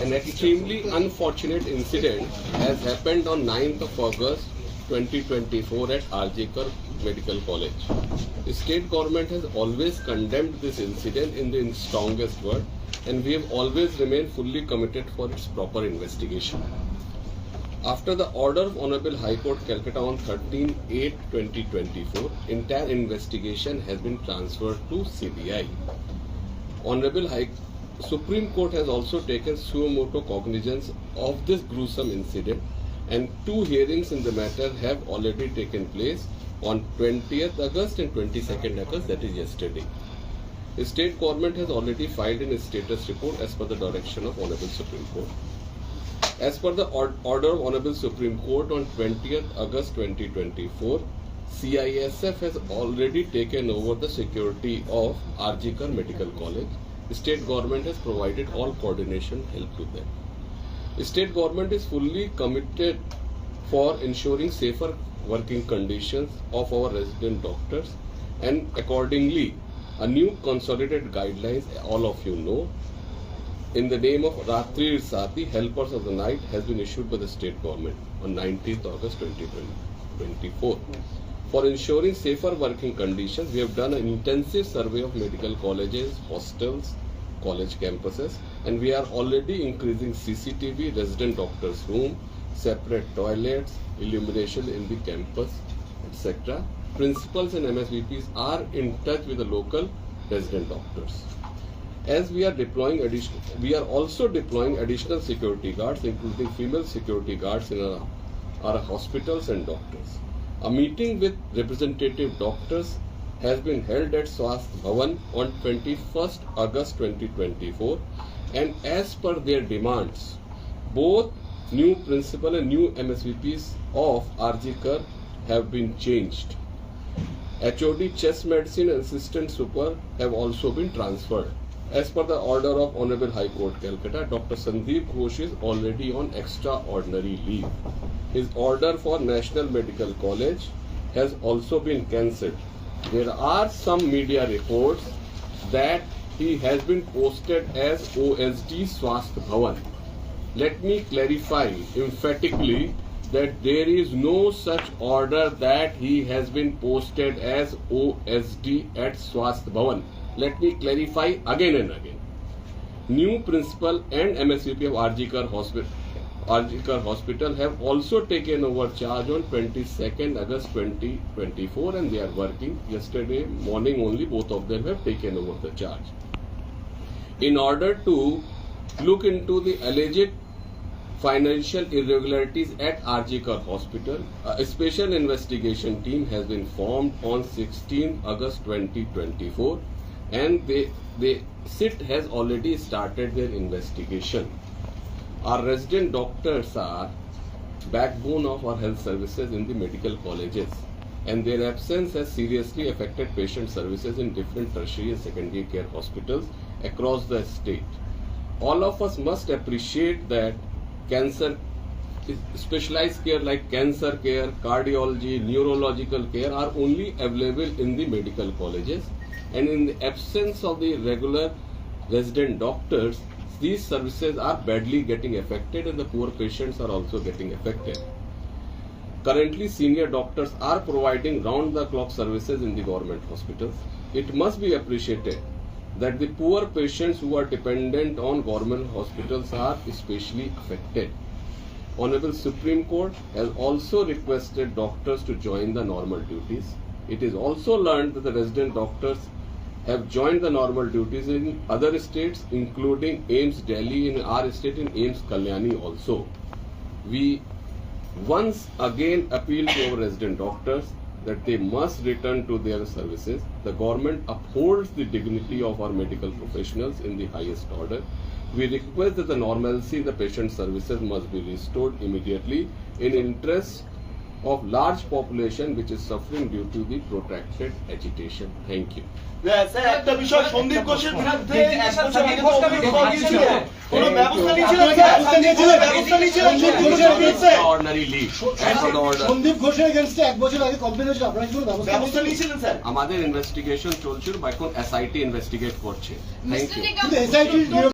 An extremely unfortunate incident has happened on 9th of August 2024 at RJ Medical College. The state government has always condemned this incident in the strongest word, and we have always remained fully committed for its proper investigation. After the order of Honorable High Court Calcutta on 13/8/2024, entire investigation has been transferred to CBI. Honorable Supreme Court has also taken suo motu cognizance of this gruesome incident, and 2 hearings in the matter have already taken place on 20th August and 22nd August, that is yesterday. The state government has already filed in a status report as per the direction of Honorable Supreme Court. As per the order of Honorable Supreme Court on 20th August 2024, CISF has already taken over the security of RJ Medical College. The state government has provided all coordination help to them. The state government is fully committed for ensuring safer working conditions of our resident doctors, and accordingly, a new consolidated guidelines, all of you know, in the name of Ratri Sati, Helpers of the Night, has been issued by the state government on 19th August 2024. For ensuring safer working conditions, we have done an intensive survey of medical colleges, hostels, college campuses, and we are already increasing CCTV, resident doctors' room, separate toilets, illumination in the campus, etc. Principals and MSVPs are in touch with the local resident doctors. As we are also deploying additional security guards, including female security guards in our hospitals and doctors. A meeting with representative doctors has been held at Swasth Bhavan on 21st August 2024, and as per their demands, both new principal and new MSVPs of RJ have been changed. HOD chest medicine and assistant super have also been transferred. As per the order of Honorable High Court Calcutta, Dr. Sandeep Ghosh is already on extraordinary leave. His order for National Medical College has also been cancelled. There are some media reports that he has been posted as OSD Swasth Bhavan. Let me clarify emphatically that there is no such order that he has been posted as OSD at Swasth Bhavan. Let me clarify again and again. New principal and MSVP of RJ Hospital have also taken over charge on 22nd August 2024, and they are working. Yesterday morning only both of them have taken over the charge. In order to look into the alleged financial irregularities at RJ Hospital, a special investigation team has been formed on 16th August 2024, and the SIT has already started their investigation. Our resident doctors are backbone of our health services in the medical colleges, and their absence has seriously affected patient services in different tertiary and secondary care hospitals across the state. All of us must appreciate that cancer, specialized care like cancer care, cardiology, neurological care are only available in the medical colleges, and in the absence of the regular resident doctors, these services are badly getting affected, and the poor patients are also getting affected. Currently, senior doctors are providing round-the-clock services in the government hospitals. It must be appreciated that the poor patients who are dependent on government hospitals are especially affected. Honorable Supreme Court has also requested doctors to join the normal duties. It is also learned that the resident doctors have joined the normal duties in other states, including AIIMS Delhi, in our state in AIIMS Kalyani also. We once again appeal to our resident doctors that they must return to their services. The government upholds the dignity of our medical professionals in the highest order. We request that the normalcy in the patient services must be restored immediately in interest of large population which is suffering due to the protracted agitation. Thank you. Sir একটা বিষয় সন্দীপ ঘোষের বিরুদ্ধে এক বছর আগে অভিযোগ পাওয়া গিয়েছিল কোন ব্যবস্থা নিয়েছিলেন স্যার ব্যবস্থা নিয়েছিলেন অর্ডিনারি লিভ সন্দীপ ঘোষের এগেইনস্টে এক বছর আগে কমপ্লেইন হয়েছিল, আপনারা কি কোনো ব্যবস্থা নিয়েছিলেন স্যার? আমাদের ইনভেস্টিগেশন চলছিল, এখন এসআইটি ইনভেস্টিগেট করছে। Thank you. কিন্তু এসআইটি